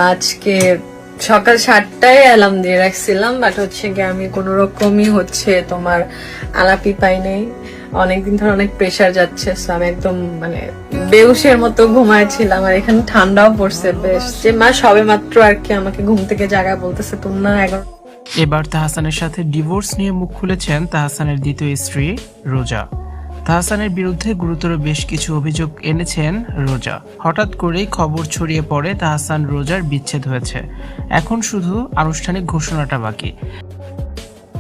আজকে সকাল 7টায় অ্যালার্ম দিয়ে রাখছিলাম, বাট হচ্ছে গিয়ে আমি কোনো রকমই তোমার আলাপই পাই নাই। অনেকদিন ধরে অনেক প্রেসার যাচ্ছে, আমি একদম বেউসের মতো ঘুমাইছিলাম। আর এখানে ঠান্ডাও পড়ছে বেশ, যে মা সবে মাত্র আর কি আমাকে ঘুম থেকে জাগায় বলতেছে তুমি না 11। এবার তাহসানের সাথে ডিভোর্স নিয়ে মুখ খুলেছেন তাহসানের দ্বিতীয় স্ত্রী রোজা। তাহসানের বিরুদ্ধে গুরুতর বেশ কিছু অভিযোগ এনেছেন রোজা। হঠাৎ করেই খবর ছড়িয়ে পড়ে তাহসান রোজার বিচ্ছেদ হয়েছে। এখন শুধু আনুষ্ঠানিক ঘোষণাটা বাকি।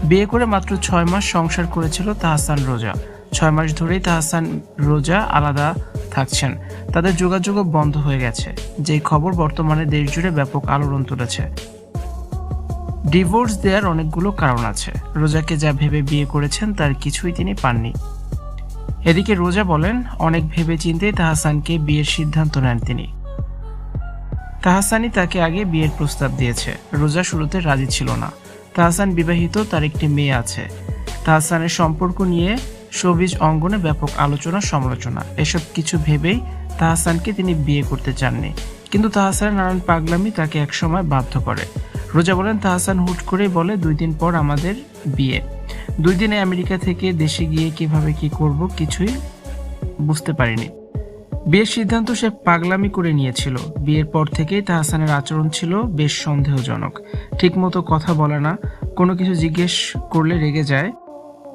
বিয়ে করে মাত্র 6 মাস সংসার করেছিল তাহসান রোজা। 6 মাস ধরেই তাহসান রোজা আলাদা থাকছেন, তাদের যোগাযোগও বন্ধ হয়ে গেছে, যে খবর বর্তমানে দেশ জুড়ে ব্যাপক আলোড়ন তুলেছে। ডিভোর্স দেওয়ার অনেকগুলো কারণ আছে। রোজাকে যা ভেবে বিয়ে করেছেন তার কিছুই তিনি পাননি। এদিকে রোজা বলেন, অনেক ভেবে চিন্তেই তাহসানকে বিয়ের সিদ্ধান্ত নেন তিনি। তাহসানই তাকে আগে বিয়ের প্রস্তাব দিয়েছে। রোজা শুরুতে রাজি ছিল না। তাহসান বিবাহিত, তার একটি মেয়ে আছে। তাহসানের সম্পর্ক নিয়ে শোবিজ অঙ্গনে ব্যাপক আলোচনা সমালোচনা, এসব কিছু ভেবেই তাহসানকে তিনি বিয়ে করতে চাননি। কিন্তু তাহসানের নানান পাগলামি তাকে একসময় বাধ্য করে। রোজা বলেন, তাহসান হুট করেই বলে 2 দিন পর আমাদের বিয়ে। 2 দিনে আমেরিকা থেকে দেশে গিয়ে কিভাবে কি করব কিছুই বুঝতে পারিনি। বিয়ের সিদ্ধান্ত সে পাগলামি করে নিয়েছিল। বিয়ের পর থেকেই তাহসানের আচরণ ছিল বেশ সন্দেহজনক। ঠিকমতো কথা বলে না, কোনো কিছু জিজ্ঞেস করলে রেগে যায়।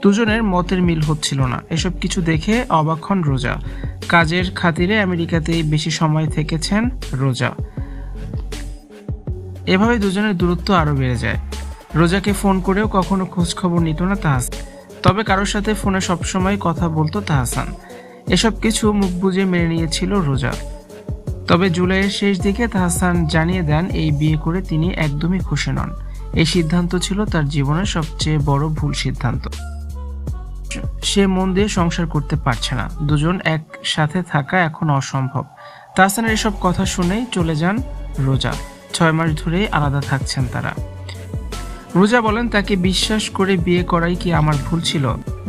দুজনের মতের মিল হচ্ছিল না। এসব কিছু দেখে অবাক হন রোজা। কাজের খাতিরে আমেরিকাতেই বেশি সময় থেকেছেন রোজা। এভাবে দুজনের দূরত্ব আরো বেড়ে যায়। রোজাকে ফোন করেও কখনো খোঁজ খবর নিত না তাহসান, তবে কারোর সাথে ফোনে সবসময় কথা বলতো তাহসান। এসব কিছু মুখ বুজে মেনে নিয়েছিল রোজা। তবে জুলাইয়ের শেষ দিকে তাহসান জানিয়ে দেন এই বিয়ে করে তিনি একদমই খুশি নন। এই সিদ্ধান্ত ছিল তার জীবনের সবচেয়ে বড় ভুল সিদ্ধান্ত। সে মন দিয়ে সংসার করতে পারছে না। দুজন একসাথে থাকা এখন অসম্ভব। তাহসানের এসব কথা শুনেই চলে যান রোজা। 6 মাস ধরেই আলাদা থাকছেন তারা। রোজা বলেন, তাকে বিশ্বাস করে বিয়ে করাই কি আমার ভুল ছিল?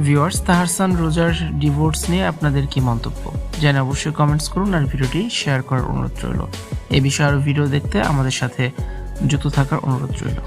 ভিউয়ার্স, তাহসান রোজার ডিভোর্স নিয়ে আপনাদের কি মন্তব্য জানে অবশ্যই কমেন্টস করুন, আর ভিডিওটি শেয়ার করার অনুরোধ রইল। এই বিষয়ে আরো ভিডিও দেখতে আমাদের সাথে যুক্ত থাকার অনুরোধ রইল।